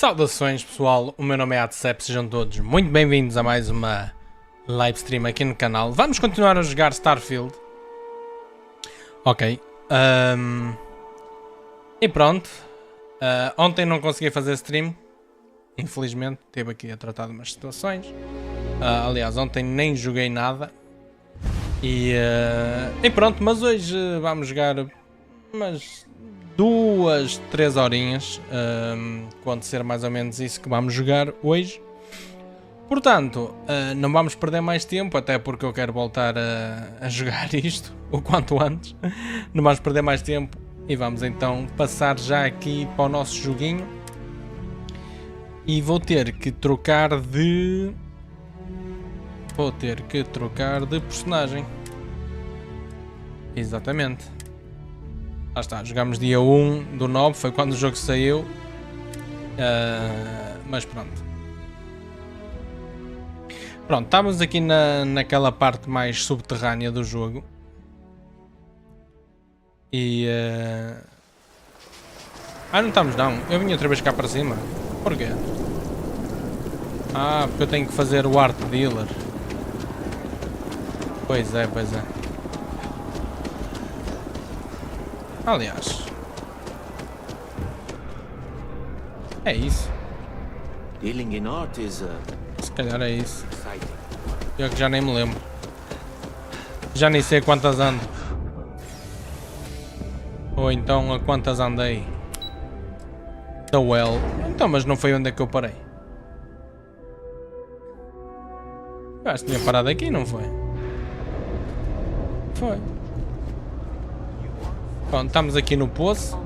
Saudações pessoal, o meu nome é Atecep, sejam todos muito bem-vindos a mais uma live stream aqui no canal. Vamos continuar a jogar STARFIELD. Ok. E pronto. Ontem não consegui fazer stream. Infelizmente, esteve aqui a tratar de umas situações. Aliás, ontem nem joguei nada. E pronto, mas hoje vamos jogar umas 2, 3 horinhas, quando ser mais ou menos isso que vamos jogar hoje. Portanto, não vamos perder mais tempo, até porque eu quero voltar a jogar isto o quanto antes. Não vamos perder mais tempo e vamos então passar já aqui para o nosso joguinho. E vou ter que trocar de... personagem. Exatamente. Lá está, jogámos dia 1 do 9, foi quando o jogo saiu. Mas pronto. Pronto, estávamos aqui naquela parte mais subterrânea do jogo. E... não estamos não. Eu vim outra vez cá para cima. Porquê? Porque eu tenho que fazer o art dealer. Pois é, pois é. Aliás, é isso. Dealing in art is Se calhar é isso. Eu que já nem me lembro. Já nem sei quantas ando. Ou então a quantas andei. Então, mas não foi onde é que eu parei. Eu acho que tinha parado aqui, não foi? Foi. Pronto, estamos aqui no poço.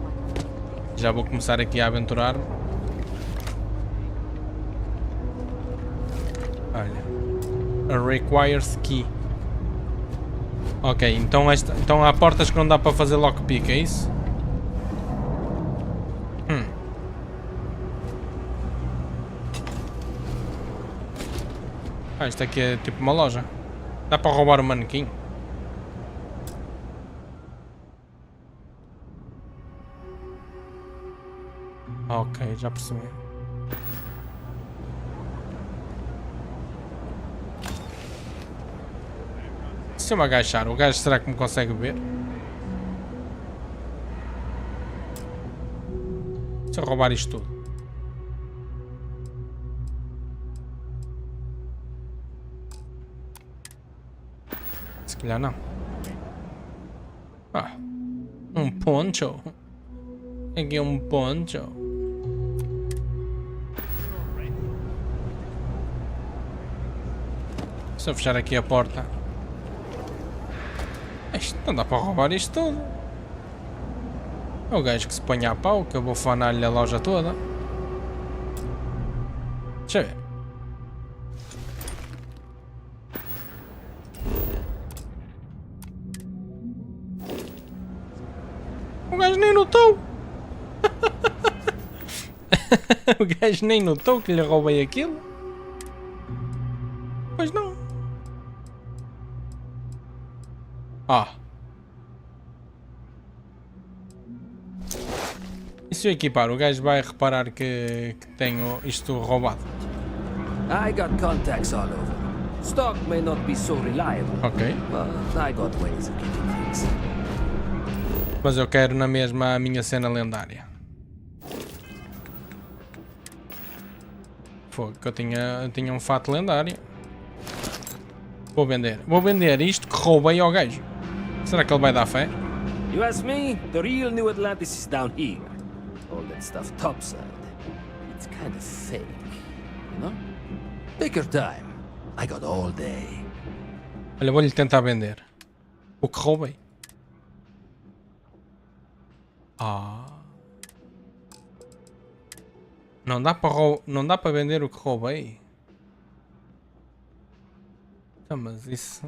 Já vou começar aqui a aventurar-me. Olha. Requires key. Ok, então há portas que não dá para fazer lockpick, é isso? Isto aqui é tipo uma loja. Dá para roubar o manequim. Ok, já percebi. Se eu me agachar, o gajo será que me consegue ver? Se eu roubar isto tudo. Se calhar não. Um poncho. Aqui um poncho. Se eu fechar aqui a porta. Isto não dá para roubar isto tudo. É o gajo que se põe a pau, que eu vou fanar-lhe a loja toda. Deixa eu ver. O gajo nem notou. O gajo nem notou que lhe roubei aquilo. Pois não. E se eu equipar, o gajo vai reparar que tenho isto roubado. I got contacts all over. Stock may not be so reliable. Ok. But I got ways of getting things. Mas eu quero na mesma a minha cena lendária. Foi que eu tinha um fato lendário. Vou vender isto que roubei ao gajo. Será que ele vai dar fé? You ask me, the real New Atlantis is down here. All that stuff topside. It's kind of fake, you know? Take your time. I got all day. Olha, vou-lhe tentar vender o que roubei. Não dá para vender o que roubei. Então, mas isso...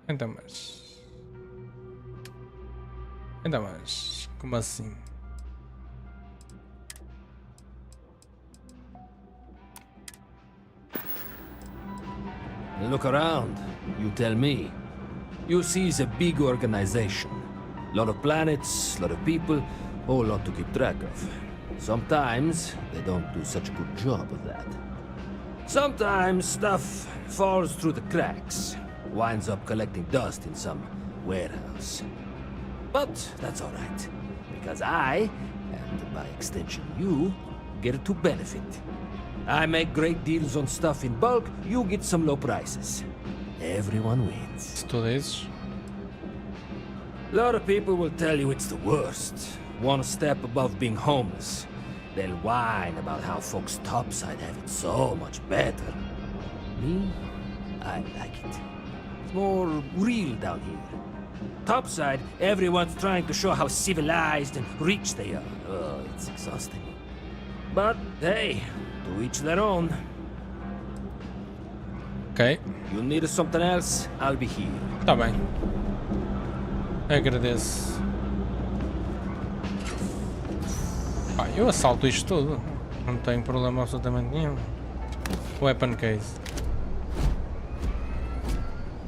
Então, mas... Como assim? Look around. You tell me. You see, it's a big organization. Lot of planets, lot of people. whole lot to keep track of. Sometimes they don't do such a good job of that. Sometimes stuff falls through the cracks, winds up collecting dust in some warehouse. But that's alright, because I, and by extension you, get to benefit. I make great deals on stuff in bulk, you get some low prices. Everyone wins. Se tu dizes. A lot of people will tell you it's the worst. One step above being homeless. They'll whine about how folks topside have it so much better. Me, I like it. It's more real down here. Topside, everyone's trying to show how civilized and rich they are. Oh, it's exhausting. But hey, to each their own. Ok, You need something else, I'll be here. tá bem. Agradeço. Pá, eu assalto isto tudo. Não tenho problema absolutamente nenhum. Weapon case.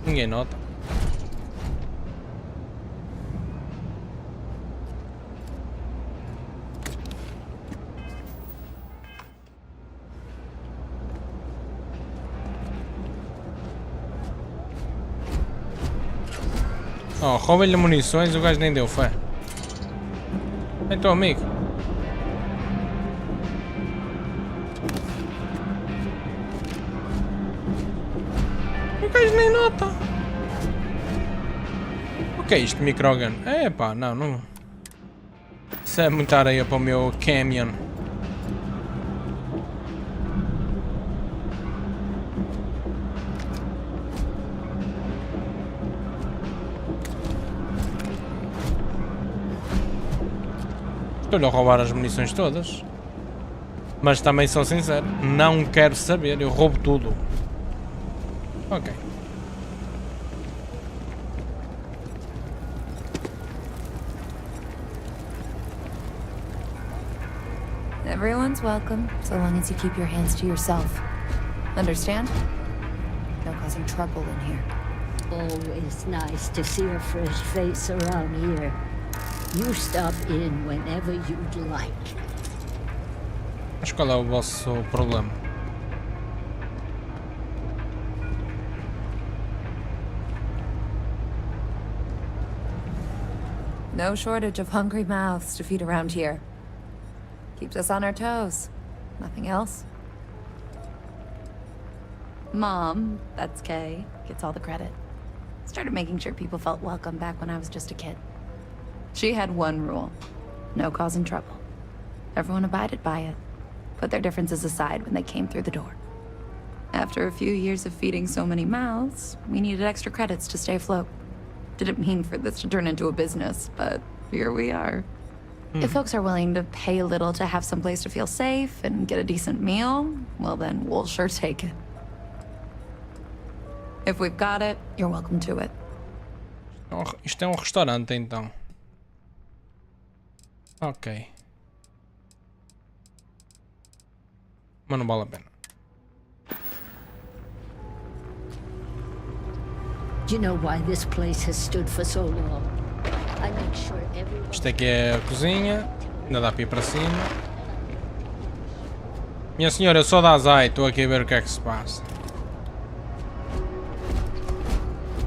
Ninguém nota. Oh, rouba-lhe munições e o gajo nem deu fé. Então, amigo. O gajo nem nota. O que é isto, microgun? É pá, não, não. Isso é muita areia para o meu camion. Estou-lhe a roubar as munições todas. Mas também sou sincero, não quero saber, eu roubo tudo. Ok. Everyone's welcome, so long as you keep your hands to yourself. Understand? No causing trouble in here. Always nice to see a fresh face around here. You stop in whenever you'd like. Mas qual é o vosso problema? No shortage of hungry mouths to feed around here. Keeps us on our toes. Nothing else. Mom, that's Kay, gets all the credit. Started making sure people felt welcome back when I was just a kid. She had one rule. No causing trouble. Everyone abided by it. Put their differences aside when they came through the door. After a few years of feeding so many mouths, we needed extra credits to stay afloat. Didn't mean for this to turn into a business, but here we are. If folks are willing to pay a little to have some place to feel safe and get a decent meal, well then we'll sure take it. If we've got it, you're welcome to it. Isto é um restaurante então. Ok. Mas não vale a pena. Do you know why this place has stood for so long? I make sure everyone... Isto aqui é a cozinha. Ainda dá para ir para cima. Minha senhora, eu sou da Azai. Estou aqui a ver o que é que se passa.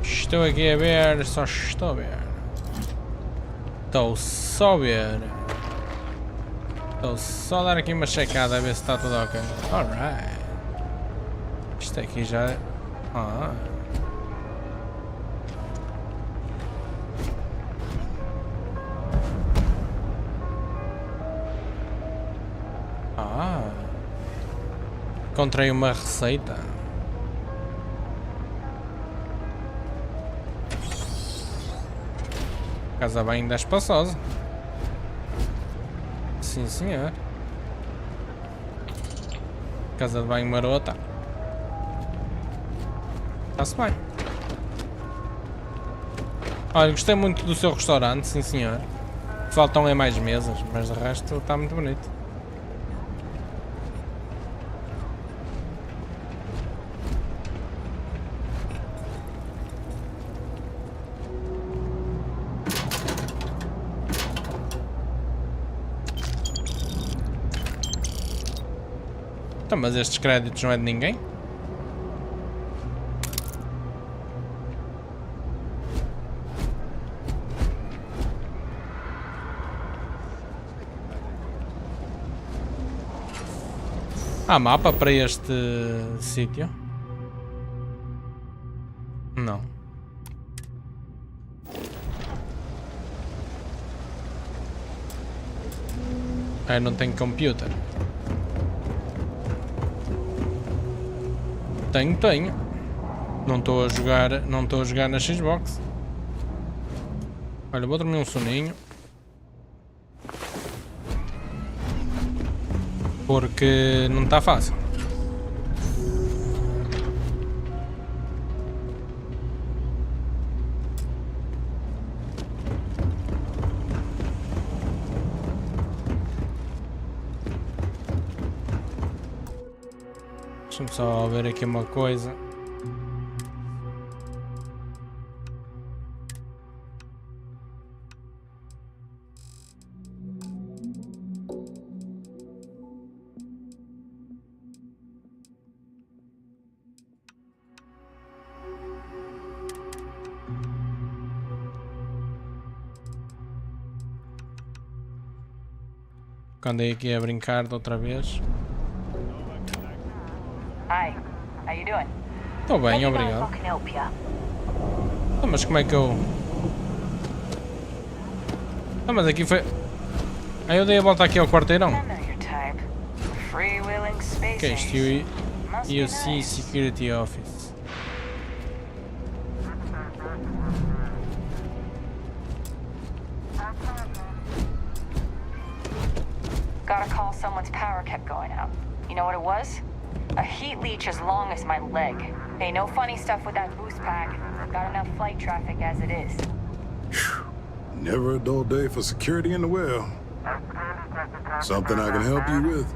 Estou aqui a ver. Só estou a ver. Estou só a ver. Estou só a dar aqui uma checada a ver se está tudo ok. Alright. Isto aqui já... Ah. Ah. Encontrei uma receita. Casa bem da espaçosa. Sim, senhor. Casa de banho marota. Está-se bem. Olha, gostei muito do seu restaurante, sim senhor. Faltam é mais mesas, mas de resto está muito bonito. Então, mas estes créditos não é de ninguém? Há mapa para este sítio? Não. Eu não tenho computer. Tenho. Não estou a jogar na Xbox. Olha, vou dormir um soninho. Porque não está fácil. Deixa-me só ver aqui uma coisa. Andei aqui a brincar de outra vez. Hi, how you doing? Estou bem, obrigado. Ah, mas como é que eu... Ah, mas aqui foi... Ah, eu dei a volta aqui ao quarteirão. Que é isto? ASUS Security Office. Got a call someone's power kept going out. You know what it was? A heat leech as long as my leg. Hey, no funny stuff with that boost pack. Got enough flight traffic as it is. Never a dull day for security in the well. Something I can help you with?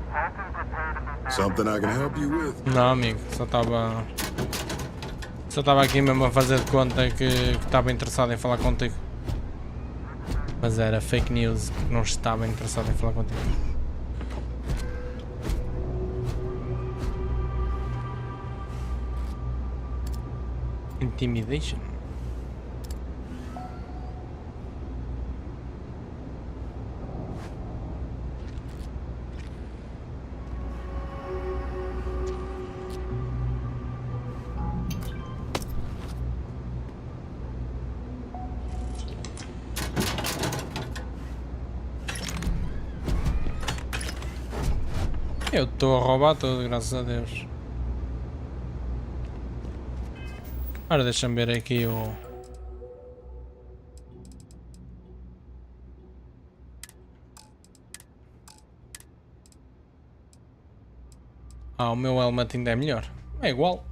Something I can help you with? Não, amigo, só estava aqui mesmo a fazer de conta que estava interessado em falar contigo. Mas era fake news, porque não estava interessado em falar contigo. Intimidation. Eu estou a roubar tudo, graças a Deus. Ora, deixa-me ver aqui o... Ah, o meu helmet ainda é melhor. É igual.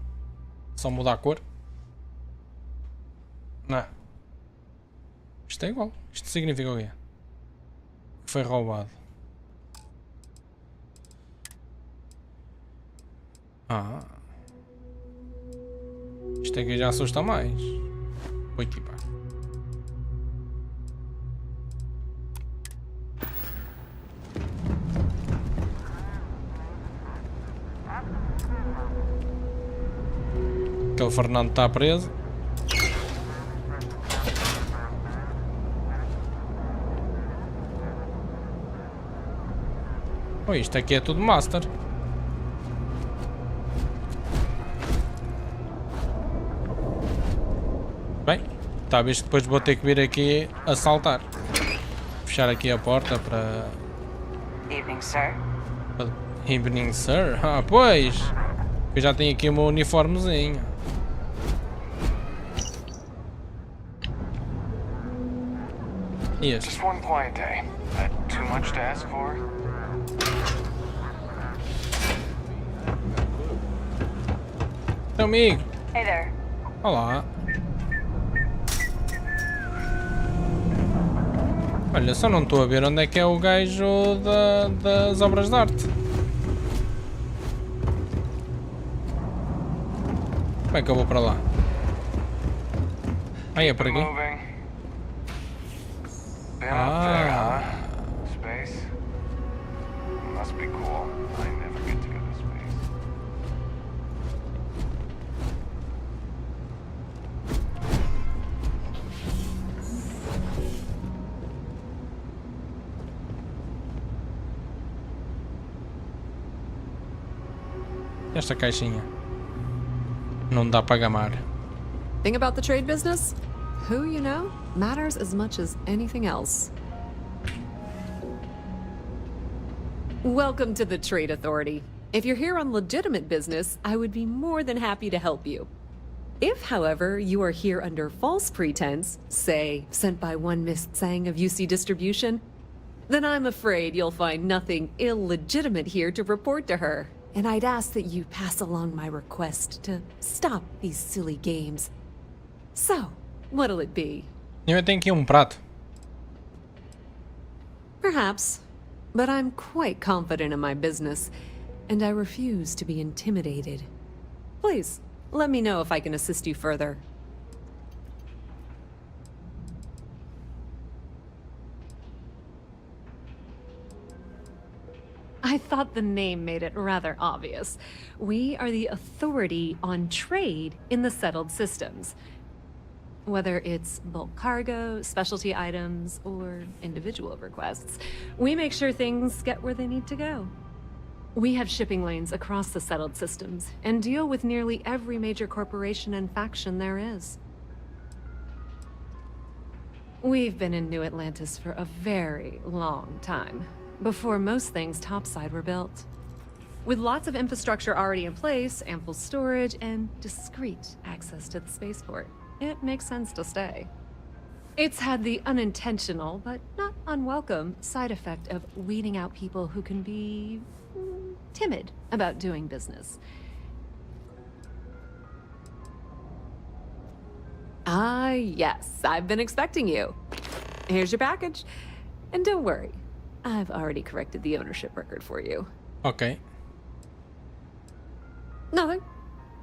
Só muda a cor. Não. Isto é igual. Isto significa o quê? Que foi roubado. Ah. Isto aqui já assusta mais. Vou equipar. Aquele Fernando está preso. Oh, isto aqui é tudo master. Bem, talvez depois vou ter que vir aqui assaltar. Fechar aqui a porta para... Evening, sir. Evening, sir? Ah, pois! Eu já tenho aqui o meu uniformezinho. E este? Just one quiet day. Too much to ask for? Meu amigo! Hey there. Olá! Olha, só não estou a ver onde é que é o gajo das obras de arte. Como é que eu vou para lá? Aí é por aqui? Space? Must be cool. I never get to go to space. Esta caixinha. Não dá para gamar. Thing about the trade business? Who you know matters as much as anything else. Welcome to the Trade Authority. If you're here on legitimate business, I would be more than happy to help you. If, however, you are here under false pretense, say, sent by one Miss Tsang of UC Distribution, then I'm afraid you'll find nothing illegitimate here to report to her. And I'd ask that you pass along my request to stop these silly games. So, what'll it be? Eu tenho aqui prato. Perhaps, but I'm quite confident in my business, and I refuse to be intimidated. Please, let me know if I can assist you further. I thought the name made it rather obvious. We are the authority on trade in the settled systems. Whether it's bulk cargo, specialty items, or individual requests, we make sure things get where they need to go. We have shipping lanes across the settled systems and deal with nearly every major corporation and faction there is. We've been in New Atlantis for a very long time, before most things topside were built. With lots of infrastructure already in place, ample storage, and discreet access to the spaceport, it makes sense to stay. It's had the unintentional, but not unwelcome, side effect of weeding out people who can be timid about doing business. Ah, yes, I've been expecting you. Here's your package. And don't worry, I've already corrected the ownership record for you. Ok. Nothing.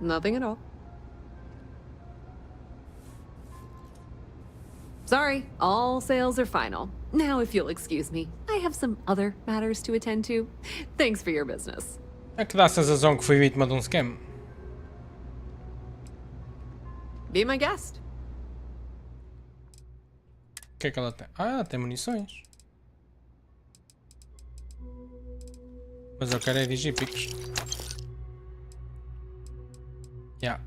Nothing at all. Sorry, all sales are final. Now, if you'll excuse me, I have some other matters to attend to. Thanks for your business. É que dá a sensação que fui vítima de scam. Be my guest. O que é que ela tem? Ah, tem munições. Mas eu quero é digipicos. Yeah.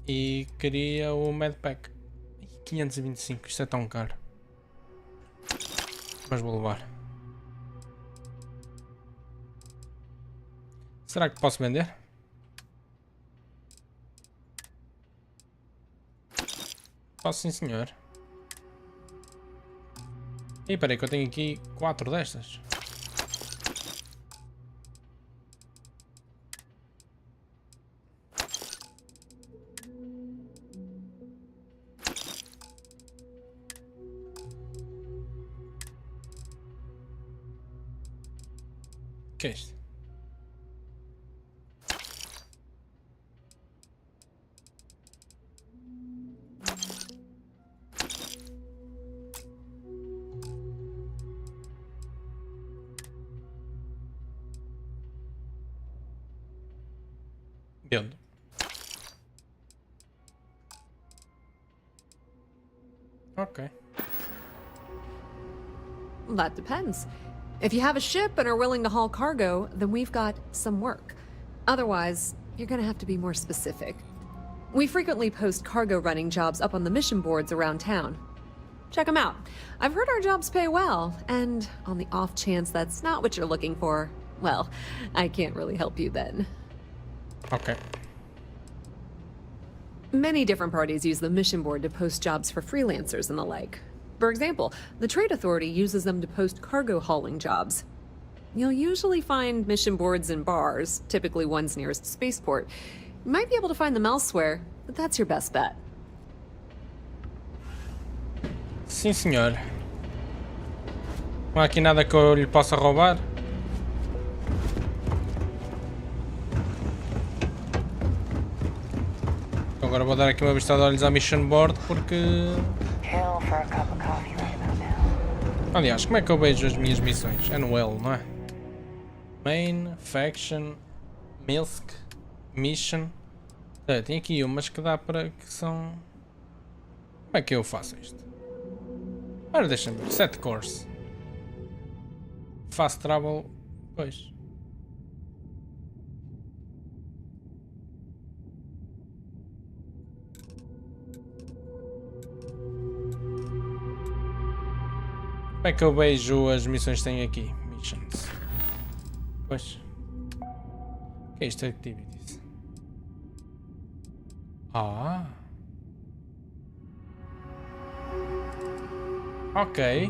E queria o medpack. 525, isto é tão caro. Mas vou levar. Será que posso vender? Posso, sim senhor. E peraí que eu tenho aqui 4 destas. O que é isto? Vendo. Ok. That depends. If you have a ship and are willing to haul cargo, then we've got some work. Otherwise, you're gonna have to be more specific. We frequently post cargo running jobs up on the mission boards around town. Check them out. I've heard our jobs pay well, and on the off chance that's not what you're looking for, well, I can't really help you then. Ok. Many different parties use the mission board to post jobs for freelancers and the like. For example, the Trade Authority uses them to post cargo hauling jobs. You'll usually find mission boards in bars, typically ones nearest spaceport. You might be able to find them elsewhere, but that's your best bet. Sim senhor. Não há aqui nada que eu lhe possa roubar. Agora vou dar aqui uma vista de olhos à mission board porque... Hill for a cup of coffee right about now. Aliás, como é que eu vejo as minhas missões? É no L, não é? Main, Faction, Milk, Mission. Tem aqui umas que dá para que são... Como é que eu faço isto? Ora, deixa-me ver. Set course. Fast travel. Pois. Como é que eu vejo as missões que tem aqui? Missions. Pois. O que é isto? Activities. Ah. Ok.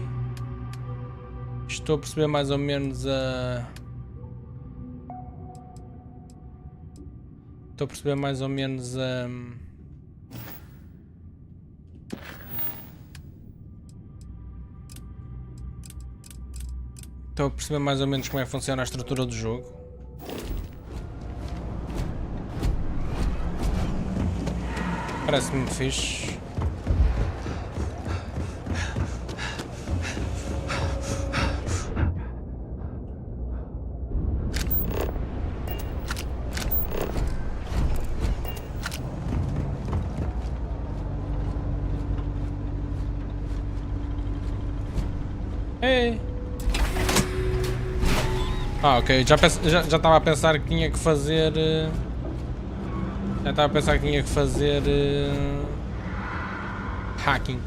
Estou a perceber mais ou menos a... Estou a perceber mais ou menos a... Estou a perceber mais ou menos como é que funciona a estrutura do jogo. Parece muito fixe. Ei! Ah, ok. Já estava a pensar que tinha que fazer... Já estava a pensar que tinha que fazer... hacking.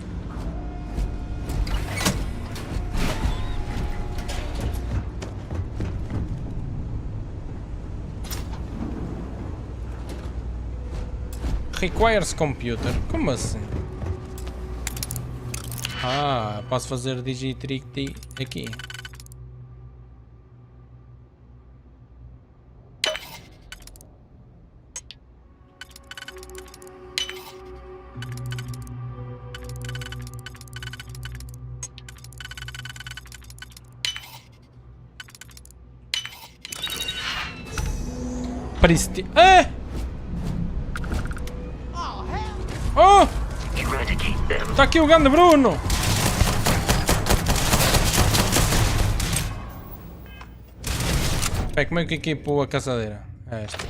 Requires computer? Como assim? Ah, posso fazer digitrick aqui. Oh! Tá aqui o grande Bruno! Espera, como é que equipo a caçadeira? É esta.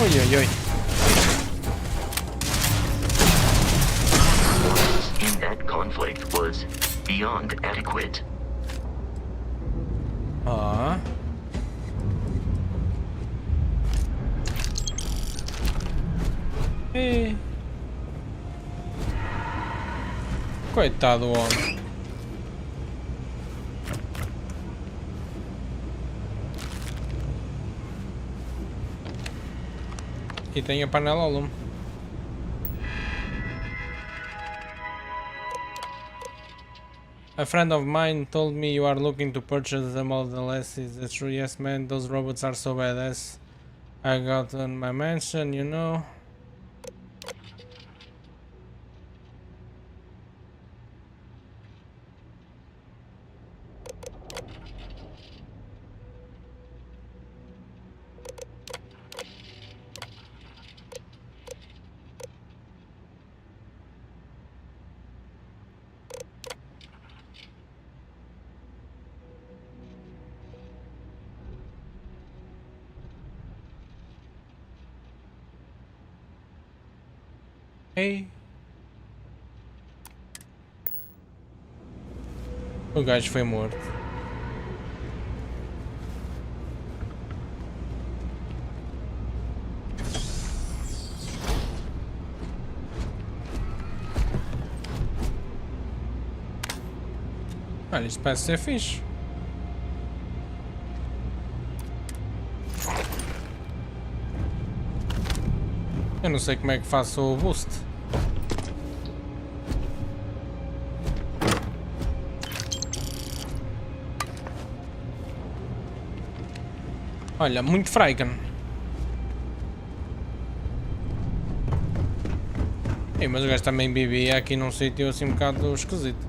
Oi, oi, oi. In that conflict was beyond adequate. Ah. E... Coitado do homem. E tem a panela ao lume. A friend of mine told me you are looking to purchase the Model S. Is that true? Yes, man. Those robots are so badass. I got on my mansion, you know. Ei. O gajo foi morto. Olha, isto parece ser fixe. Eu não sei como é que faço o boost. Olha, muito Fraigan. Ei, mas o gajo também vivia aqui num sítio assim um bocado esquisito.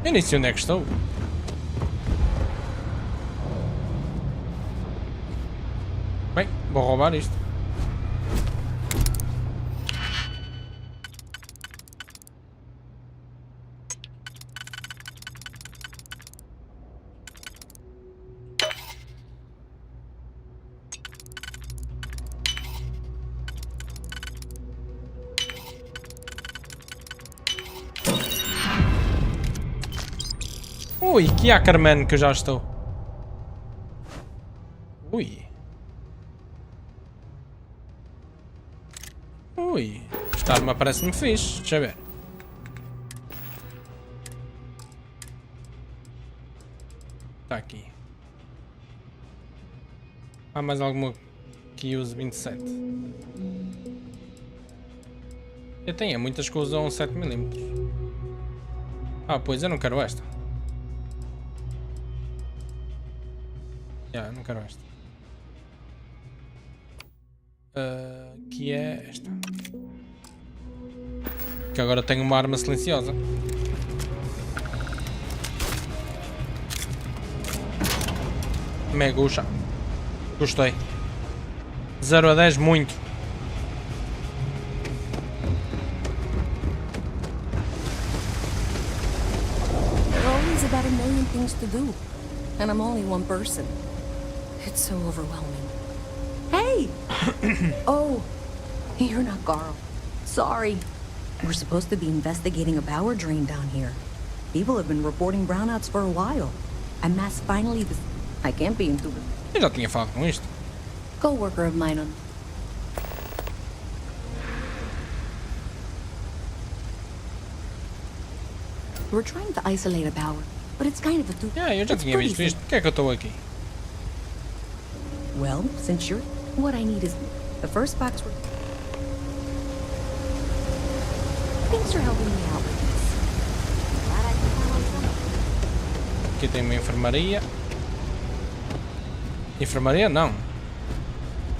Eu nem sei onde é que estou. Vou roubar isto. Ui, que Ackerman que eu já estou. Ui. Ui. Esta arma parece-me fixe. Deixa eu ver. Está aqui. Há mais alguma que use 27? Eu tenho muitas que usam 7mm. Ah, pois eu não quero esta. Não quero esta. Que é esta. Que agora tenho uma arma silenciosa. Megucha. Gostei. 0 a 10 muito. There are always about a million things to do. And I'm only one person. It's so overwhelming. Hey! Oh, you're not Carl. Sorry. We're supposed to be investigating a power drain down here. People have been reporting brownouts for a while. And Mass finally... I can't be into it. Eu já tinha falado com isto. Co-worker of mine on... We're trying to isolate a power, but it's kind of a... Eu já tinha visto isto. Por que é que eu estou aqui? Well, since you're... What I need is... The first box were... Thanks for helping me out with this. Glad I can count on someone. Aqui tem uma enfermaria. Enfermaria não.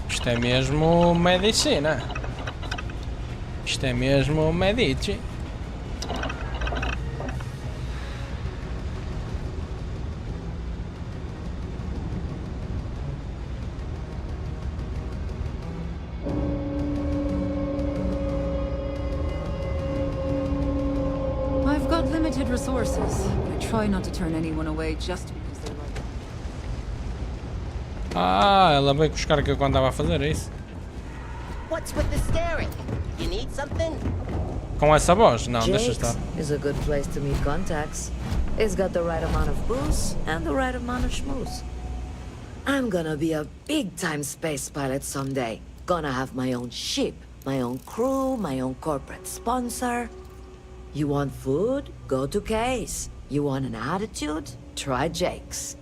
Isto é mesmo medicina. Isto é mesmo medici. I've got limited resources. I try not to turn anyone away just because they're like... Ah, ela veio buscar aquilo que eu andava a fazer, é isso? What's with the staring? You need something? Com essa voz? Não, deixa estar. Is a good place to meet contacts. It's got the right amount of booze and the right amount of schmooze. I'm gonna be a big-time space pilot someday. Gonna have my own ship, my own crew, my own corporate sponsor. You want food? Go to Case. You want an attitude? Try Jake's.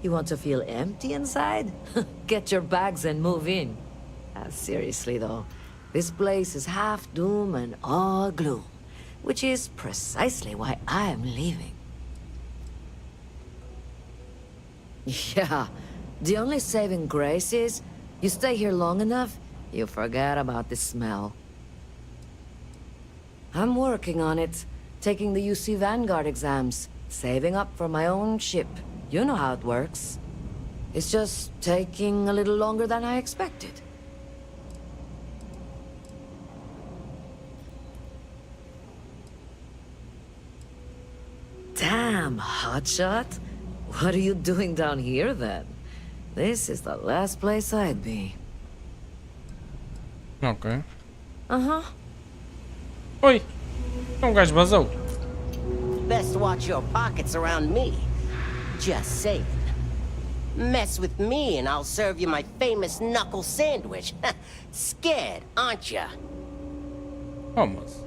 You want to feel empty inside? Get your bags and move in. Seriously though, this place is half doom and all gloom, which is precisely why I am leaving. Yeah, the only saving grace is you stay here long enough, you forget about the smell. I'm working on it, taking the UC Vanguard exams, saving up for my own ship. You know how it works. It's just taking a little longer than I expected. Damn, hotshot. What are you doing down here, then? This is the last place I'd be. Ok. Uh-huh. Oi! Um gajo vazou. Best watch your pockets around me. Just saying. Mess with me and I'll serve you my famous knuckle sandwich. Scared, aren't ya? Vamos.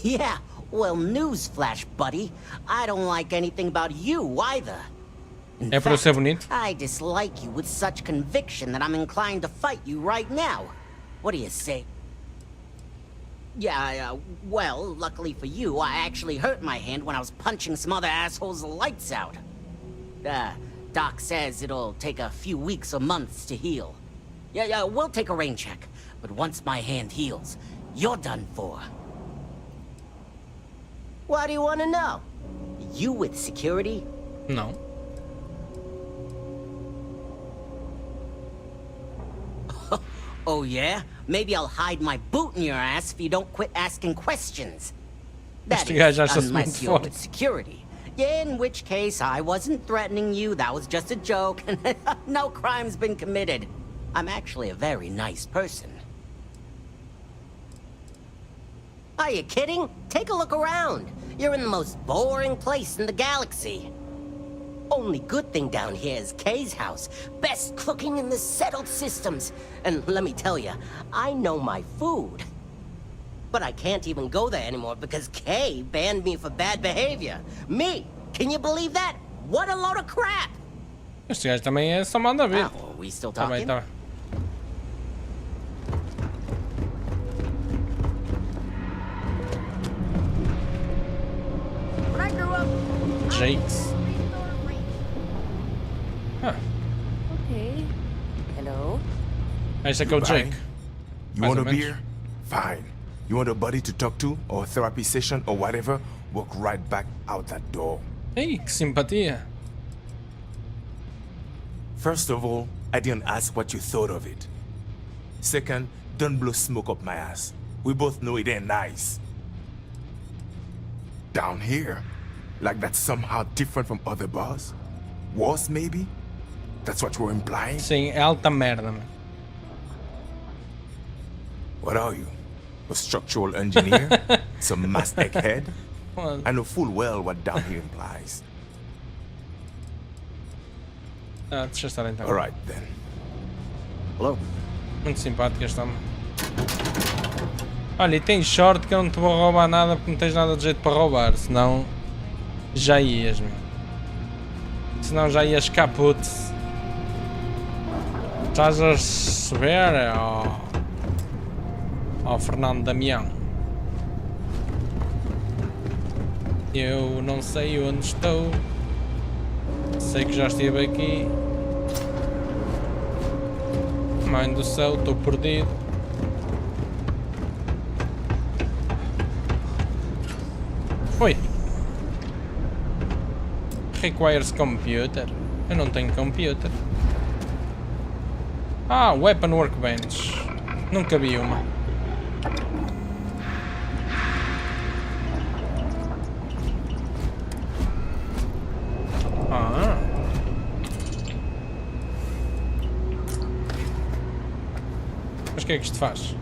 Yeah, well, newsflash, buddy. I don't like anything about you either. In É por eu ser fact, bonito? I dislike you with such conviction that I'm inclined to fight you right now. What do you say? Yeah, well, luckily for you, I actually hurt my hand when I was punching some other assholes' lights out. Doc says it'll take a few weeks or months to heal. Yeah, we'll take a rain check. But once my hand heals, you're done for. What do you want to know? You with security? Não. Oh yeah? Maybe I'll hide my boot in your ass if you don't quit asking questions. That is, unless you're with security. In which case, I wasn't threatening you, that was just a joke, and no crime's been committed. I'm actually a very nice person. Are you kidding? Take a look around. You're in the most boring place in the galaxy. Only good thing down here is Kay's house. Best cooking in the settled systems. And let me tell you, I know my food. But I can't even go there anymore because Kay banned me for bad behavior. Me! Can you believe that? What a load of crap! Este gajo também é só manda ver. Are we still Tá bem, talking? tá bem. When I grew up, Jakes. Huh. Okay. Hello? Este aqui é o Jake. You Mais want ou a menos. beer? Fine. You want a buddy to talk to, or a therapy session, or whatever? Walk right back out that door. Ei, que simpatia. First of all, I didn't ask what you thought of it. Second, don't blow smoke up my ass. We both know it ain't nice. Down here? Like that's somehow different from other bars? Worse, maybe? That's what you're implying? Sim, é alta merda, mano. What are you? A structural engineer? Some mass egghead? Well, I know full well what down here implies. deixa eu estar então. Alright then. Hello? Muito simpático este homem. Olha, e tem short que eu não te vou roubar nada porque não tens nada de jeito para roubar, senão já ias, meu. Senão já ias caput. Estás a subir ao Fernando Damião. Eu não sei onde estou. Sei que já estive aqui. Mãe do céu, estou perdido. Oi. Requires computer. Eu não tenho computer. Ah, Weapon Workbench. Nunca vi uma. Ah. Mas o que é que isto faz?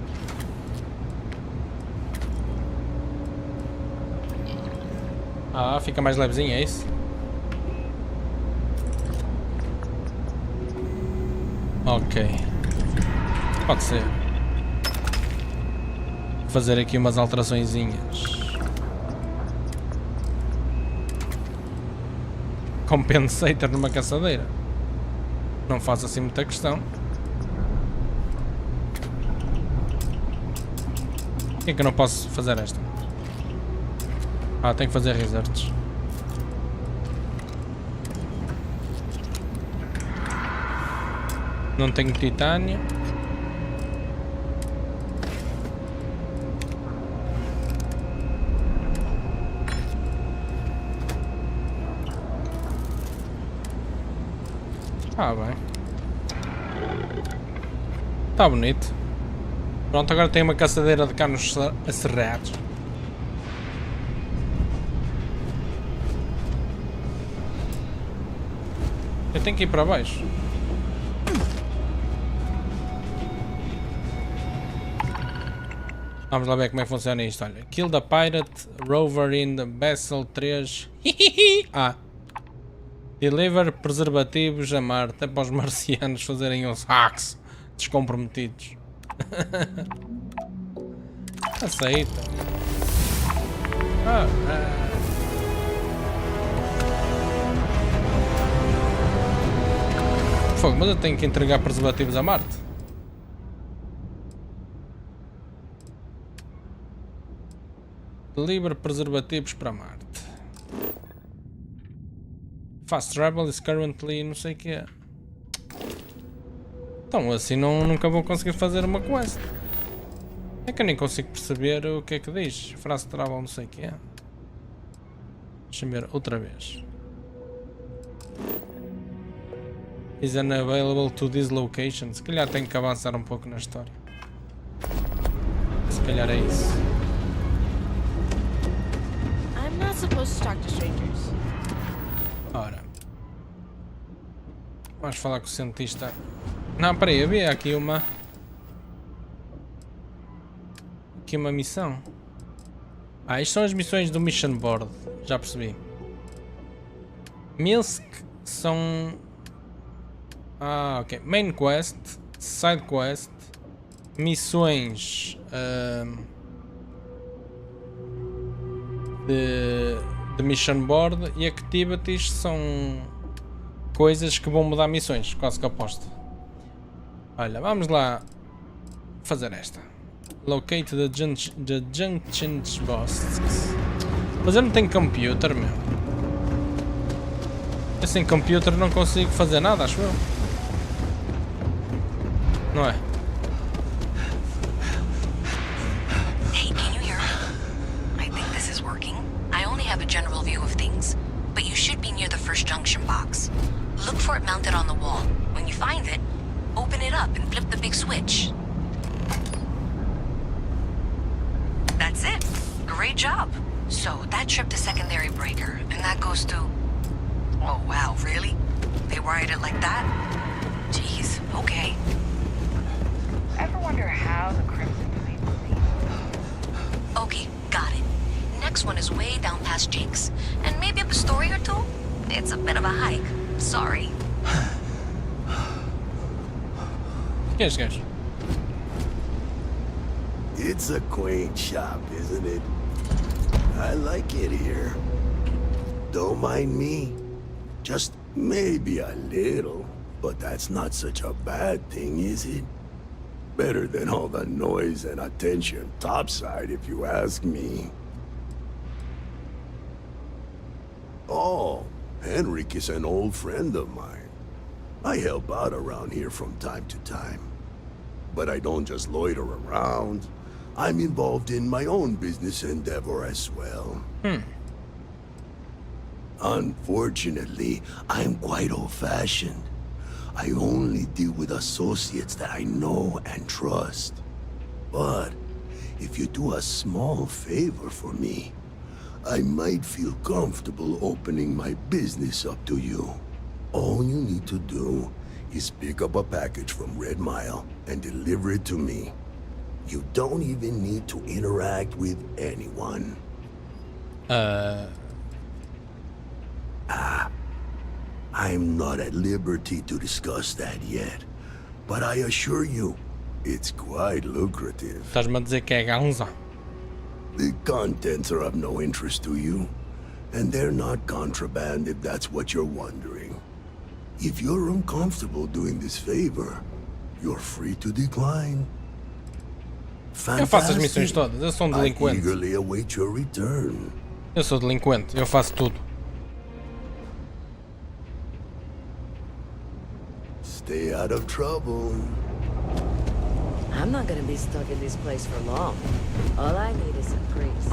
Ah, fica mais levezinho, é isso? Ok. Pode ser. Vou fazer aqui umas alteraçõezinhas. Compensator numa caçadeira. Não faço assim muita questão. Por que é que eu não posso fazer esta? Ah, tenho que fazer research. Não tenho titânio. Ah, bem. Tá bonito. Pronto, agora tem uma caçadeira de canos acerrados. Eu tenho que ir para baixo. Vamos lá ver como é que funciona isto. Olha, kill the pirate rover in the vessel 3. Ah. Deliver preservativos a Marte. É para os marcianos fazerem uns hacks descomprometidos. Aceita. Fogo, mas eu tenho que entregar preservativos a Marte. Deliver preservativos para Marte. Fast travel is currently não sei o que é. Então assim nunca vou conseguir fazer uma quest. É que eu nem consigo perceber o que é que diz. Fast travel não sei o que é. Deixa-me ver outra vez. Is unavailable to this location. Se calhar tenho que avançar um pouco na história. Se calhar é isso. I'm not supposed to talk to strangers. Ora. Vamos falar com o cientista. Não, peraí, havia aqui uma... Aqui uma missão. Ah, isto são as missões do Mission Board. Já percebi. Milsk são... Ah, ok. Main Quest, Side Quest, missões de Mission Board e Activities são coisas que vão mudar missões, quase que aposto. Olha, vamos lá fazer esta. Locate the Junctions Boss. Mas eu não tenho computer, meu. Eu sem computer não consigo fazer nada, acho eu. Não é? Hey, can you hear me? I think this is working. I only have a general view of things, but you should be near the first junction box. Look for it mounted on the wall. When you find it, open it up and flip the big switch. That's it. Great job. So that tripped the secondary breaker, and that goes to... Oh wow, really? They wired it like that? Jeez, okay. Ever wonder how the Crimson Fleet was? Okay, got it. Next one is way down past Jake's. And maybe up a story or two? It's a bit of a hike. Sorry. Yes, guys. It's a quaint shop, isn't it? I like it here. Don't mind me. Just maybe a little, but that's not such a bad thing, is it? Better than all the noise and attention topside, if you ask me. Oh, Henrik is an old friend of mine. I help out around here from time to time. But I don't just loiter around. I'm involved in my own business endeavor as well. Unfortunately, I'm quite old-fashioned. I only deal with associates that I know and trust. But if you do a small favor for me, I might feel comfortable opening my business up to you. All you need to do is pick up a package from Red Mile and deliver it to me. You don't even need to interact with anyone. I'm not at liberty to discuss that yet, but I assure you, it's quite lucrative. Estás-me a dizer que é ganza? The contents are of no interest to you, and they're not contraband if that's what you're wondering. If you're uncomfortable doing this favor, you're free to decline. Eu faço as missões todas, eu sou um delinquente. I eagerly await your return. Eu sou delinquente, eu faço tudo. Stay out of trouble. I'm not gonna be stuck in this place for long. All I need is some grease.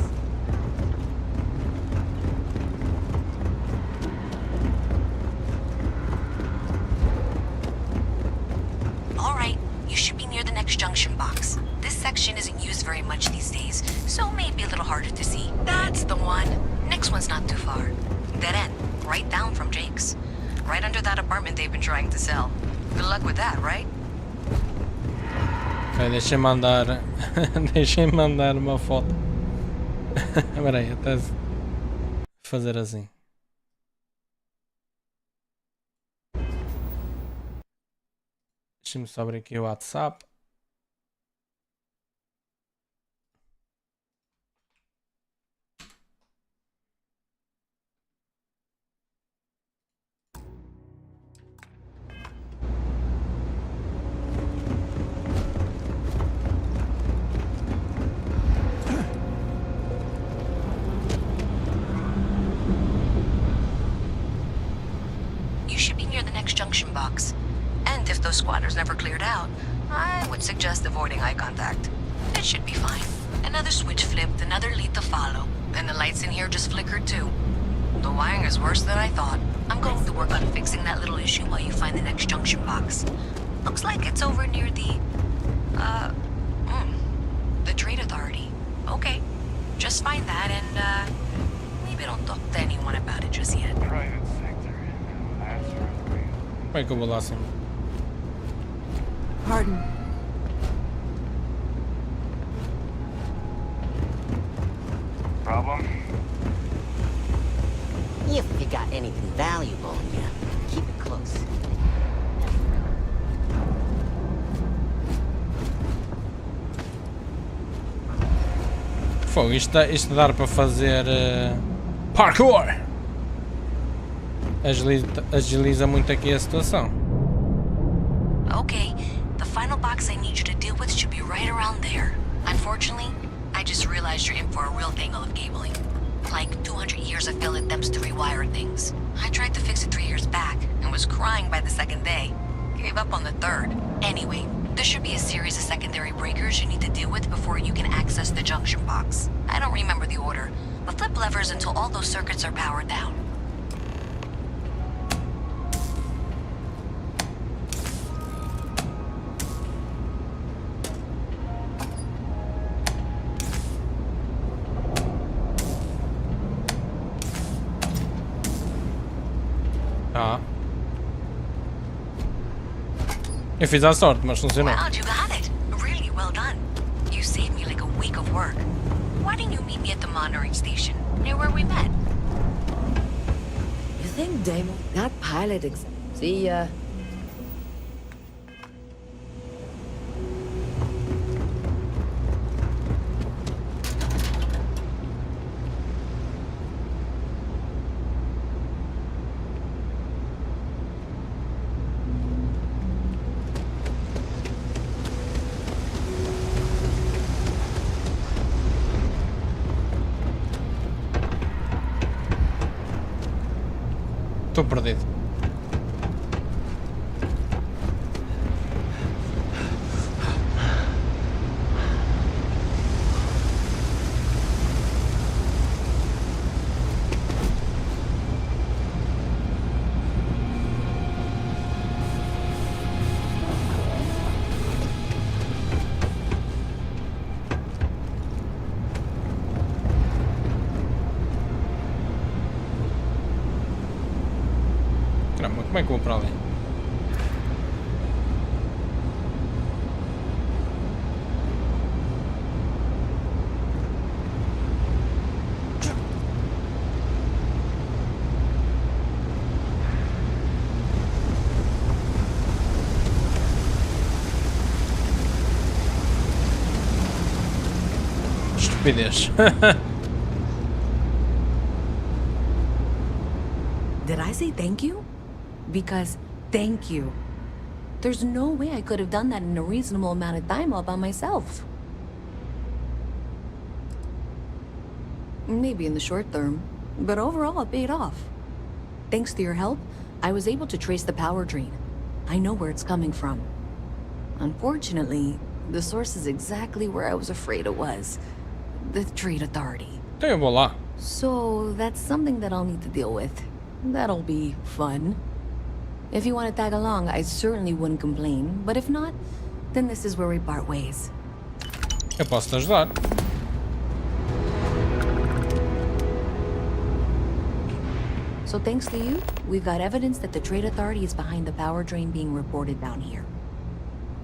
All right, you should be near the next junction box. This section isn't used very much these days, so maybe a little harder to see. That's the one. Next one's not too far. Dead end, right down from Jake's. Right under that apartment they've been trying to sell. Good luck with that, right? Ok, deixem-me mandar. Deixem-me mandar uma foto. Espera aí, até fazer assim. Deixem-me só abrir aqui o WhatsApp. Junction box. And if those squatters never cleared out, I would suggest avoiding eye contact. It should be fine. Another switch flipped, another lead to follow. And the lights in here just flickered too. The wiring is worse than I thought. I'm going to work on fixing that little issue while you find the next junction box. Looks like it's over near the Trade Authority. Okay, just find that and, maybe don't talk to anyone about it just yet. Private sector. That's real. Como é que eu vou lá acima? Pardon. Problem? If you got anything valuable, yeah, keep it close. Fogo, isto dá para fazer parkour. Agiliza muito aqui a situação. Okay, the final box I need you to deal with should be right around there. Unfortunately, I just realized you're in for a real tangle of cabling. Like 200 years of fill attempts to rewire things. I tried to fix it 3 years back and was crying by the second day. Gave up on the third. Anyway, there should be a series of secondary breakers you need to deal with before you can access the junction box. I don't remember the order, but flip levers until all those circuits are powered down. Ah. Eu fiz a sorte, mas funcionou. Wow, you got it. Really well done. You saved me like a week of work. Why didn't you meet me at the monitoring station, near where we met? You think Damo, that pilot See ya. Estou perdido. Caramba, como é que eu vou para ali? Estupidez. Did I say thank you? Because thank you. There's no way I could have done that in a reasonable amount of time all by myself. Maybe in the short term, but overall it paid off. Thanks to your help, I was able to trace the power drain. I know where it's coming from. Unfortunately, the source is exactly where I was afraid it was. The Trade Authority. Então eu vou lá. So that's something that I'll need to deal with. That'll be fun. If you want to tag along, I certainly wouldn't complain. But if not, then this is where we part ways. Eu posso te ajudar. So thanks to you, we've got evidence that the Trade Authority is behind the power drain being reported down here.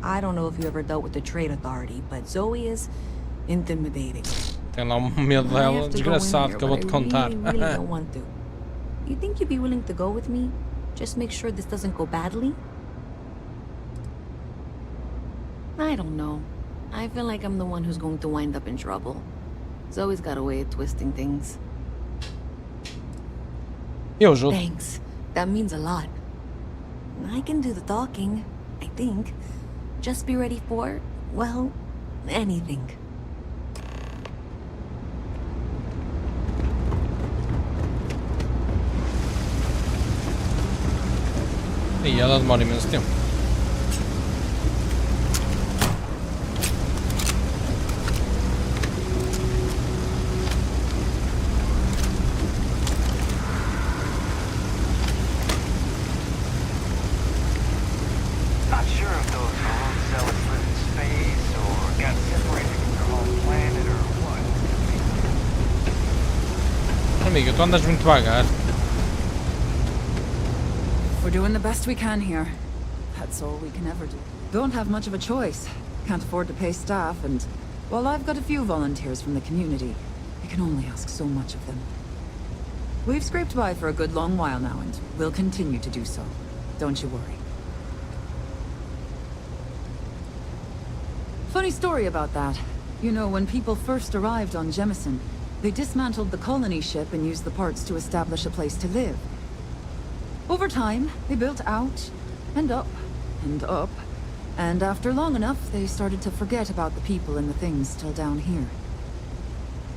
I don't know if you ever dealt with the Trade Authority, but Zoe is intimidating. Tem lá medo dela, desgraçado, que eu vou te contar. I really don't want to. You think you'd be willing to go with me? Just make sure this doesn't go badly? I don't know. I feel like I'm the one who's going to wind up in trouble. Zoe's got a way of twisting things. Eu ajudo. Thanks. That means a lot. I can do the talking, I think. Just be ready for, well, anything. E ela demora imenso tempo. amiga, tu andas muito devagar. We're doing the best we can here. That's all we can ever do. Don't have much of a choice. Can't afford to pay staff, and while I've got a few volunteers from the community, I can only ask so much of them. We've scraped by for a good long while now, and we'll continue to do so. Don't you worry. Funny story about that. You know, when people first arrived on Jemison, they dismantled the colony ship and used the parts to establish a place to live. Over time, they built out, and up, and up, and after long enough, they started to forget about the people and the things still down here.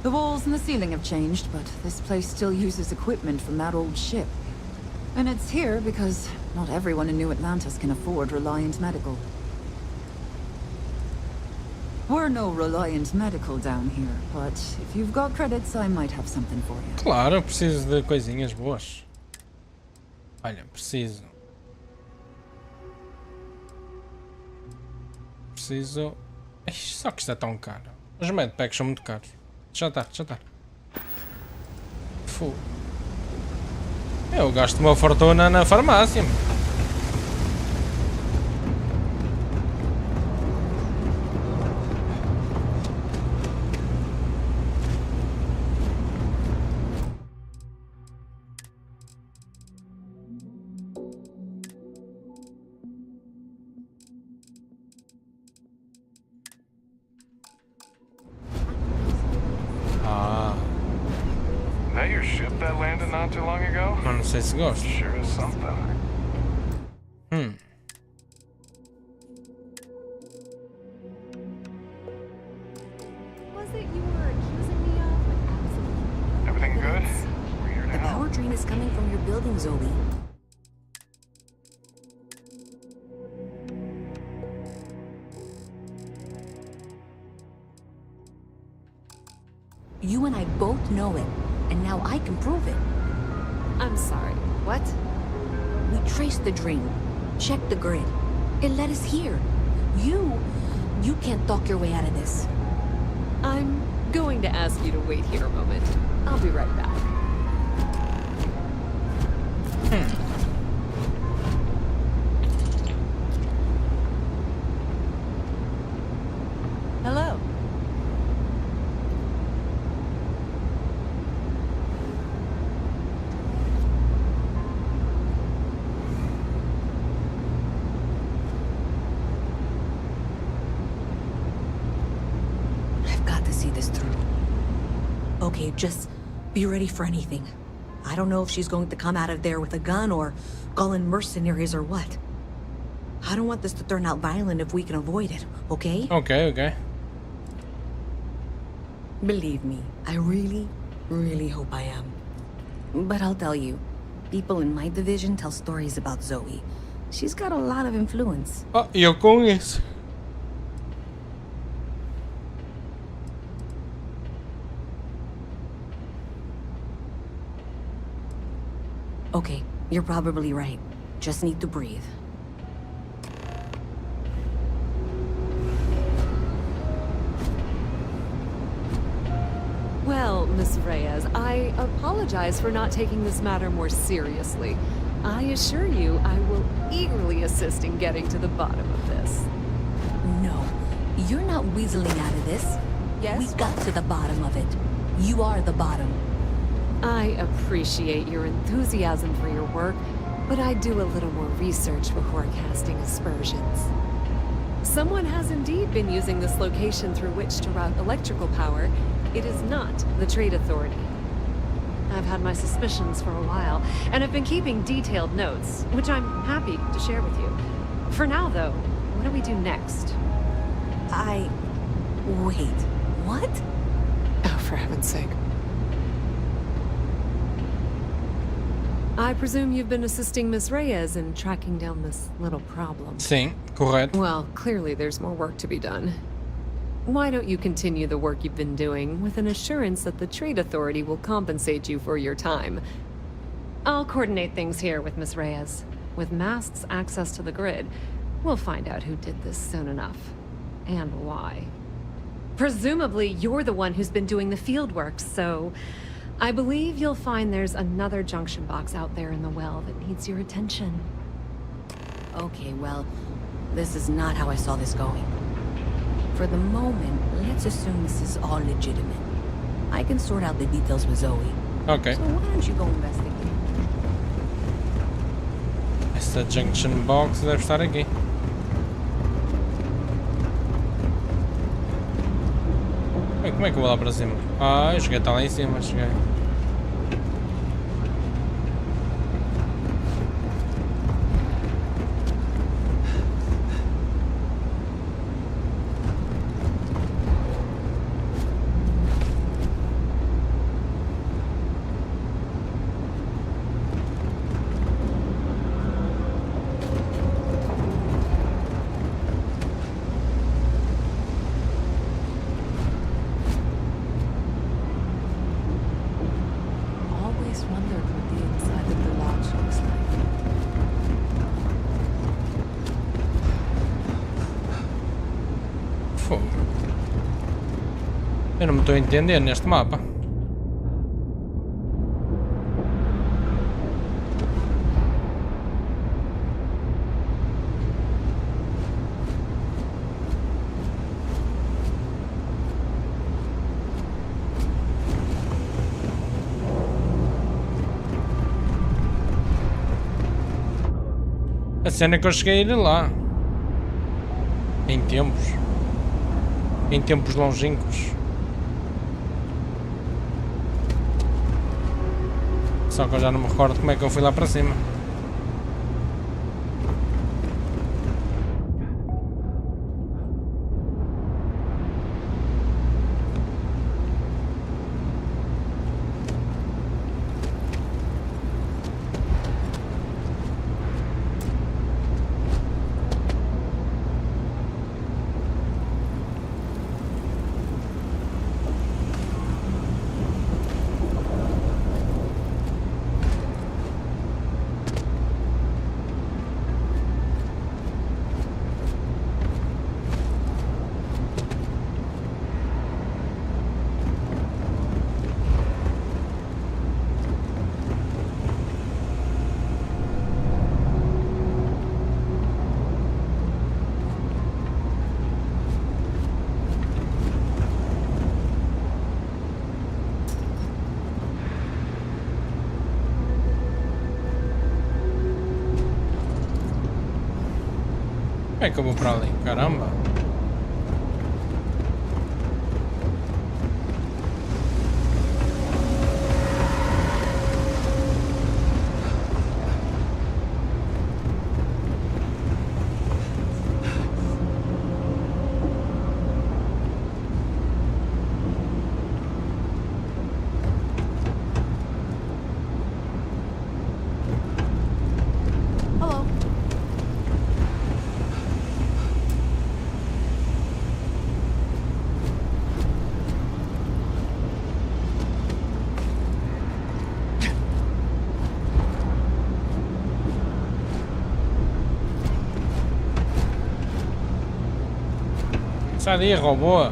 The walls and the ceiling have changed, but this place still uses equipment from that old ship. And it's here because not everyone in New Atlantis can afford Reliant Medical. We're no Reliant Medical down here, but if you've got credits, I might have something for you. Claro, eu preciso de coisinhas boas. Olha, preciso. Ixi, só que isto é tão caro. Os medpacks são muito caros. Já está. Fu. Eu gasto uma fortuna na farmácia. That your ship that landed not too long ago? Mas não sei se gosto. Sure is something. Was it you were accusing me of? Everything good? We're here The now. power drain is coming from your building, Zoe. You and I both know it, and now I can prove it. I'm sorry, what? We traced the drain, checked the grid. It led us here. You can't talk your way out of this. I'm going to ask you to wait here a moment. I'll be right back. Hello. I've got to see this through. Okay, just be ready for anything. I don't know if she's going to come out of there with a gun or call in mercenaries or what. I don't want this to turn out violent if we can avoid it, okay? Okay. Believe me, I really, really hope I am. But I'll tell you, people in my division tell stories about Zoe. She's got a lot of influence. Oh, eu conheço. Okay, you're probably right. Just need to breathe. Well, Miss Reyes, I apologize for not taking this matter more seriously. I assure you I will eagerly assist in getting to the bottom of this. No, you're not weaseling out of this. Yes? We got to the bottom of it. You are the bottom. I appreciate your enthusiasm for your work, but I do a little more research before casting aspersions. Someone has indeed been using this location through which to route electrical power. It is not the Trade Authority. I've had my suspicions for a while, and have been keeping detailed notes, which I'm happy to share with you. For now, though, what do we do next? Wait, what? Oh, for heaven's sake. I presume you've been assisting Miss Reyes in tracking down this little problem. Sim, correto. Well, clearly there's more work to be done. Why don't you continue the work you've been doing with an assurance that the Trade Authority will compensate you for your time? I'll coordinate things here with Miss Reyes. With Mast's access to the grid, we'll find out who did this soon enough. And why. Presumably, you're the one who's been doing the field work, so I believe you'll find there's another junction box out there in the well that needs your attention. Okay, well, this is not how I saw this going. For the moment, let's assume this is all legitimate. I can sort out the details with Zoe. Ok. So why don't you go investigate? Essa junction box deve estar aqui. Bem, como é que eu vou lá para cima? Ah, eu cheguei até lá em cima, cheguei. Always wondered what the inside of the lodge looks like. Fogo. Eu não me estou a entender neste mapa. A cena é que eu cheguei a ir lá. Em tempos longínquos. Só que eu já não me recordo como é que eu fui lá para cima. Como é que eu vou para ali? Caramba! Hello. Sai daí, robô!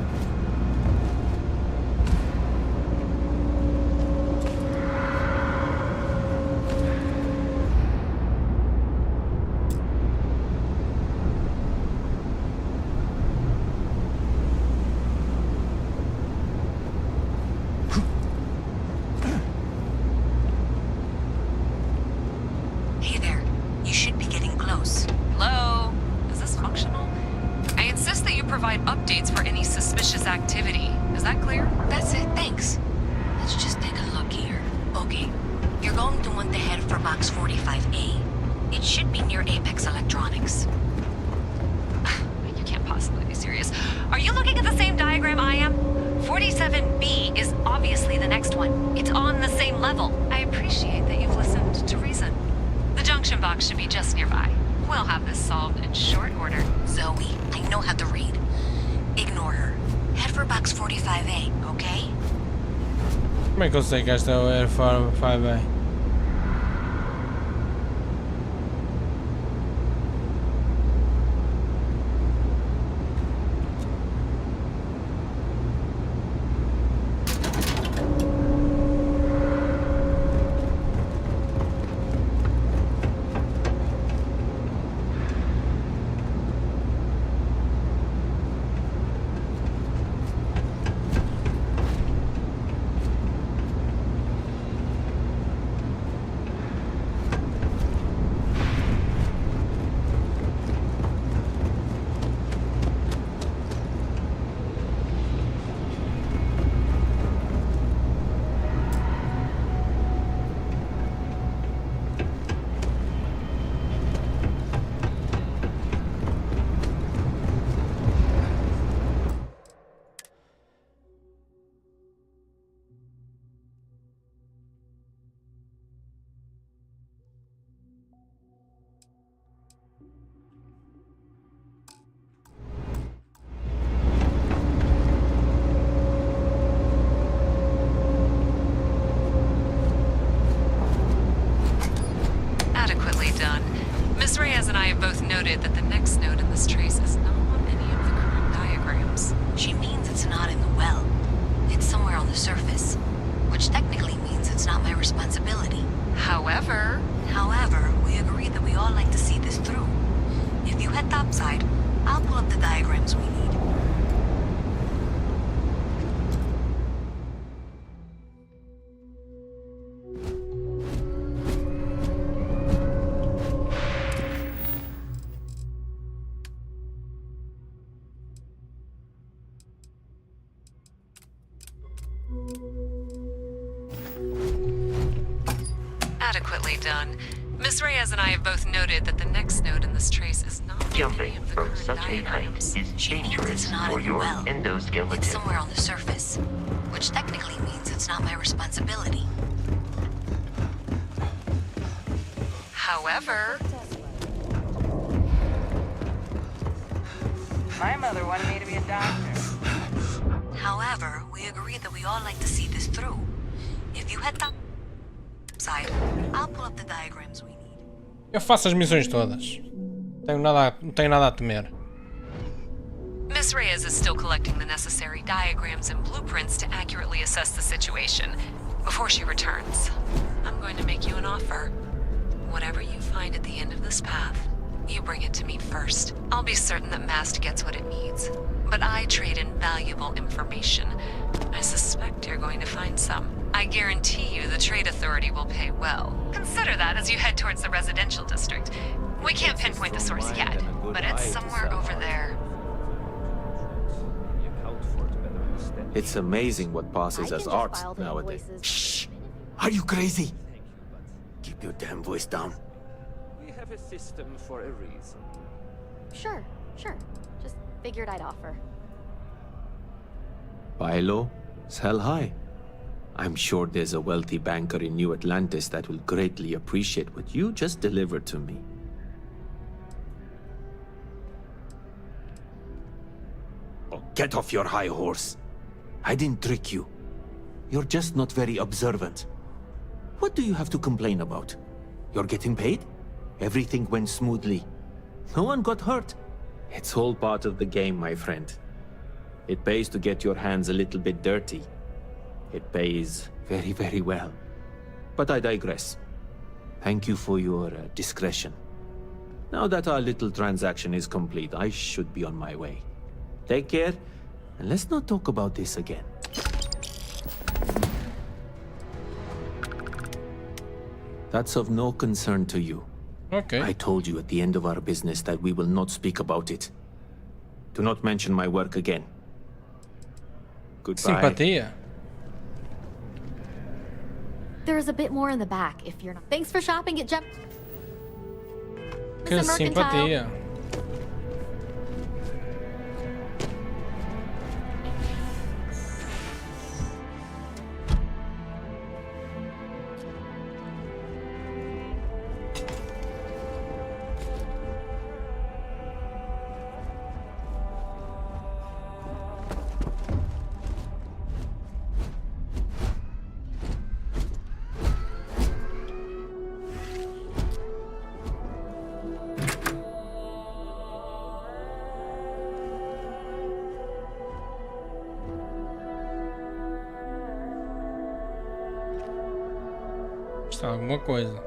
Hey there. You should be getting close. Hello? Is this functional? I insist that you provide updates for any suspicious activity. Is that clear? That's it, thanks. Let's just take a look here. Okay. You're going to want to head for box 45A. It should be near Apex Electronics. You can't possibly be serious. Are you looking at the same diagram I am? 47B is obviously the next one. It's on the same level. I appreciate that you've listened to reason. The junction box should be just nearby. We'll have this solved in short order. Zoe, I know how to read. Ignore her. Head for box 45A, okay? Como é que eu sei que esta é o Air 5A? noted that the next node in this trace is not on any of the current diagrams. She means it's not in the well. It's somewhere on the surface, which technically means it's not my responsibility. However, we agreed that we all like to see this through. If you head topside, I'll pull up the diagrams we need. Adequately done. Miss Reyes and I have both noted that the next node in this trace is not on any Jumping of the from current such a height diagrams. is dangerous for your endoskeleton. It's somewhere on the surface, which technically means it's not my responsibility. However, My mother wanted me to be a doctor. However, we agreed that we all like to see this through. If you head topside, I'll pull up the diagrams we need. Eu faço as missões todas. Não tenho nada a temer. Miss Reyes is still collecting the necessary diagrams and blueprints to accurately assess the situation. Before she returns, I'm going to make you an offer. Whatever you find at the end of this path, you bring it to me first. I'll be certain that Mast gets what it needs, but I trade in valuable information. I suspect you're going to find some. I guarantee you the Trade Authority will pay well. Consider that as you head towards the residential district. We can't pinpoint the source yet, but it's somewhere over there. It's amazing what passes as art nowadays. Shh! Are you crazy? Keep your damn voice down. We have a system for a reason. Sure. Just figured I'd offer. Buy low, sell high. I'm sure there's a wealthy banker in New Atlantis that will greatly appreciate what you just delivered to me. Oh, get off your high horse. I didn't trick you. You're just not very observant. What do you have to complain about? You're getting paid? Everything went smoothly. No one got hurt. It's all part of the game, my friend. It pays to get your hands a little bit dirty. It pays very, very well. But I digress. Thank you for your discretion. Now that our little transaction is complete, I should be on my way. Take care, and let's not talk about this again. That's of no concern to you. Okay. I told you at the end of our business that we will not speak about it. Do not mention my work again. Goodbye. Simpatia. There's a bit more in the back if you're not. Thanks for shopping at Que simpatia. Está alguma coisa.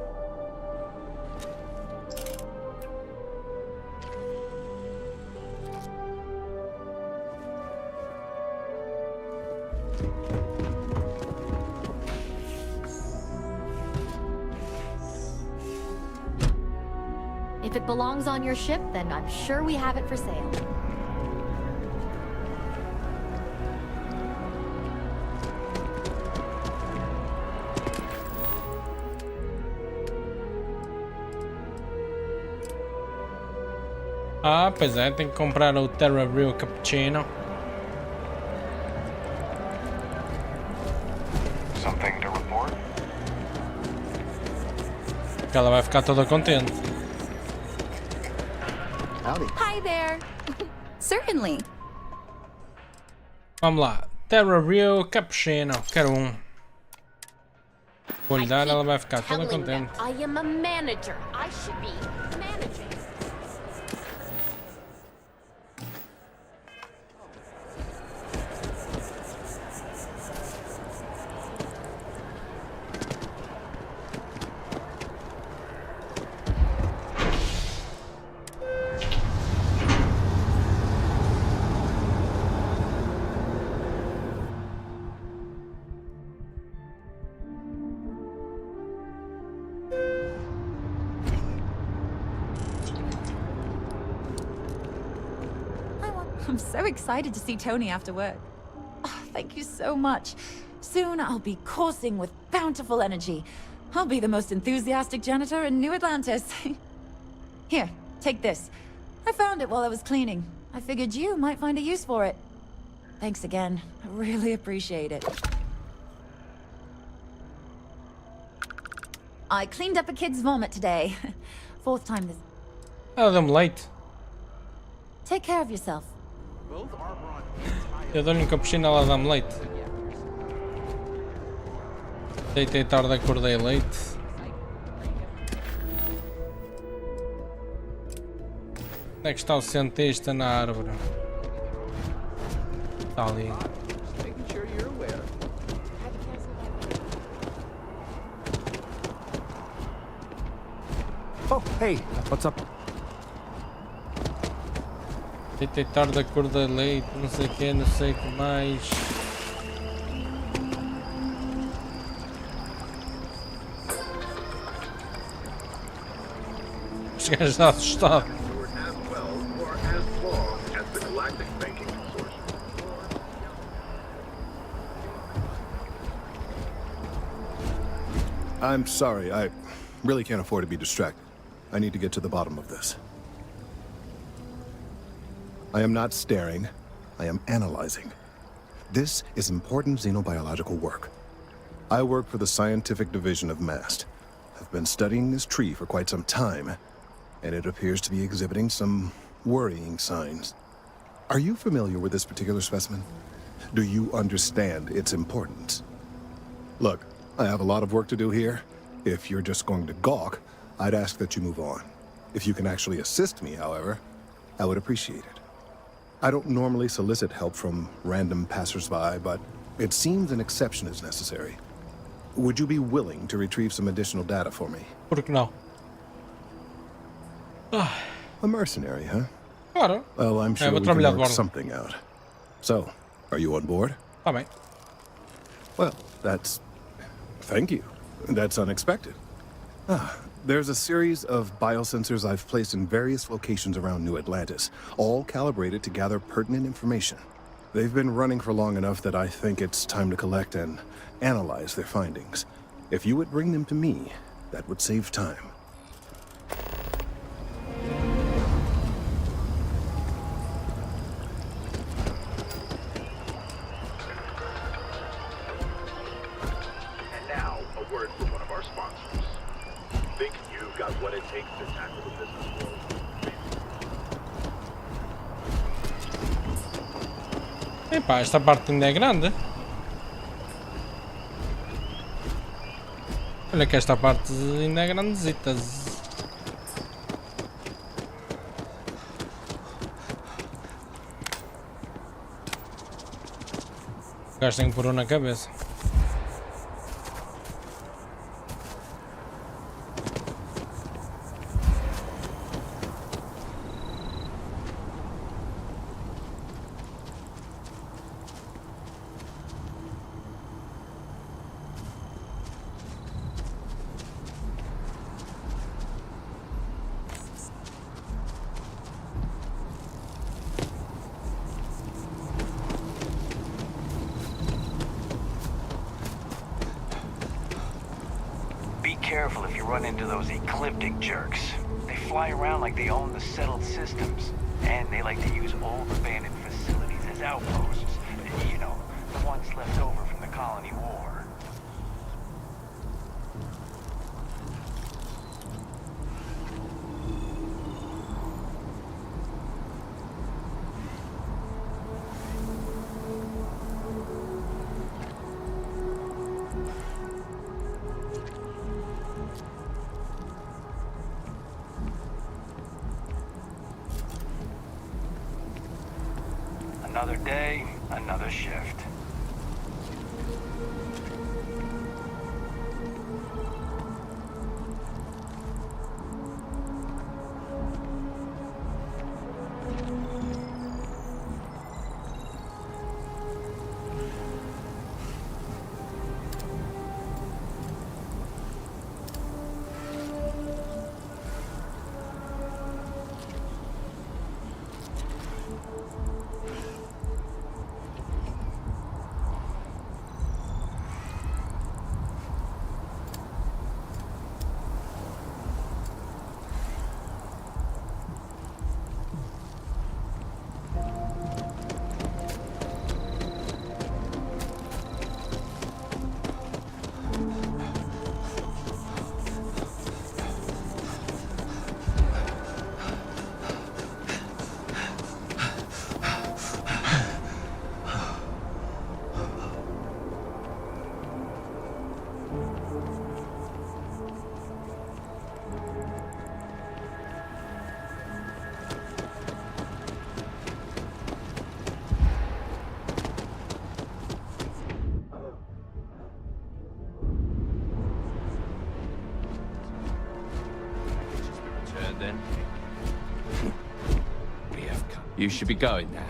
If it belongs on your ship, then I'm sure we have it for sale. Ah, pois é, tem que comprar o Terra Brew Cappuccino. Something to report? Que ela vai ficar toda contente. Hi there. Certainly. Vamos lá. Terra Brew Cappuccino. Quero um. Vou lhe dar, ela vai ficar toda contente. I am a manager. I should be managing. I'm so excited to see Tony after work. Oh, thank you so much. Soon I'll be coursing with bountiful energy. I'll be the most enthusiastic janitor in New Atlantis. Here, take this. I found it while I was cleaning. I figured you might find a use for it. Thanks again. I really appreciate it. I cleaned up a kid's vomit today. 4th time this. Ah, deu-me leite. Take care of yourself. Eu dou-lhe um capuchinho, ela dá-me leite. Deitei tarde, acordei leite. Onde é que está o cientista na árvore? Está ali. Oh, hey, what's up? Deitei tarde, acordei leite, não sei o que, não sei o que mais. Os gajos estão assustados. I'm sorry, I really can't afford to be distracted. I need to get to the bottom of this. I am not staring, I am analyzing. This is important xenobiological work. I work for the scientific division of MAST. I've been studying this tree for quite some time, and it appears to be exhibiting some worrying signs. Are you familiar with this particular specimen? Do you understand its importance? Look, I have a lot of work to do here. If you're just going to gawk, I'd ask that you move on. If you can actually assist me, however, I would appreciate it. I don't normally solicit help from random passersby, but it seems an exception is necessary. Would you be willing to retrieve some additional data for me? Por que não? A mercenary, huh? Claro. Well, I'm sure vou we can trabalhar de work bordo. something out. So, are you on board? Tá bem. Well, that's... Thank you. That's unexpected. There's a series of biosensors I've placed in various locations around New Atlantis, all calibrated to gather pertinent information. They've been running for long enough that I think it's time to collect and analyze their findings. If you would bring them to me, that would save time. And now, a word from one of our sponsors. Think you've got what it takes to tackle the business world? Epá, esta parte ainda é grande. Olha que esta parte ainda é grandezita. O gajo tem que pôr um na cabeça. Be careful if you run into those ecliptic jerks. They fly around like they own the settled systems. And they like to use old abandoned facilities as outposts. You know, the ones left over from the colony war. Another day, another shift. then. We have come. You should be going now.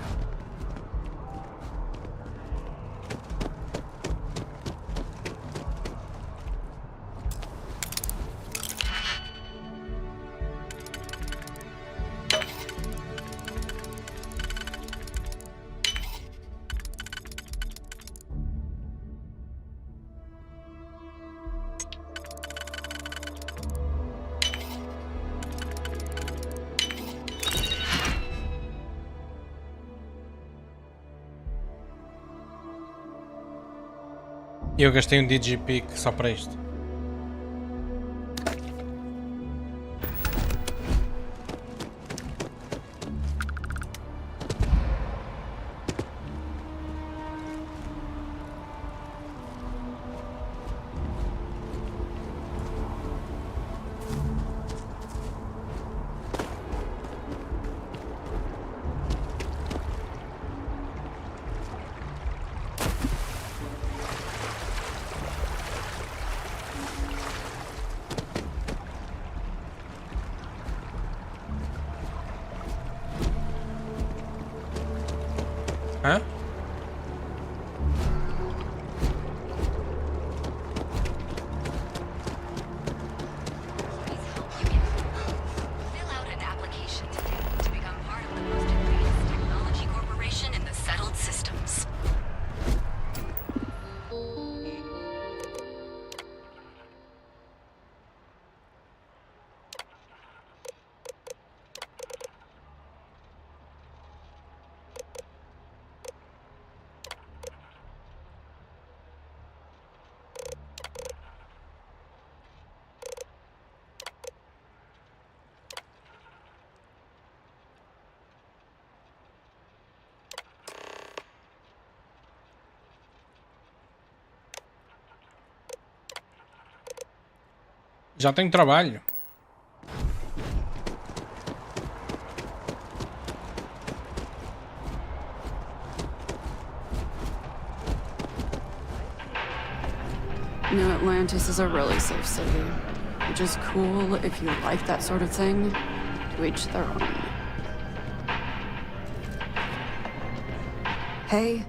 E eu gastei um DigiPick só para isto. Hã? Fill out an application today to become part of the most advanced technology corporation in the settled systems. Já tenho trabalho. New Atlantis is a really safe city, which is cool if you like that sort of thing. To each their own. Hey.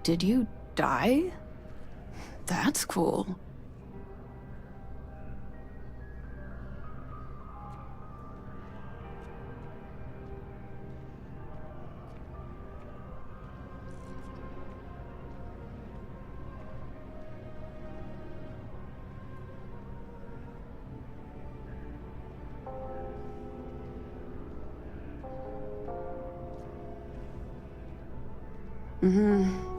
Did you die? That's cool. Mm-hmm.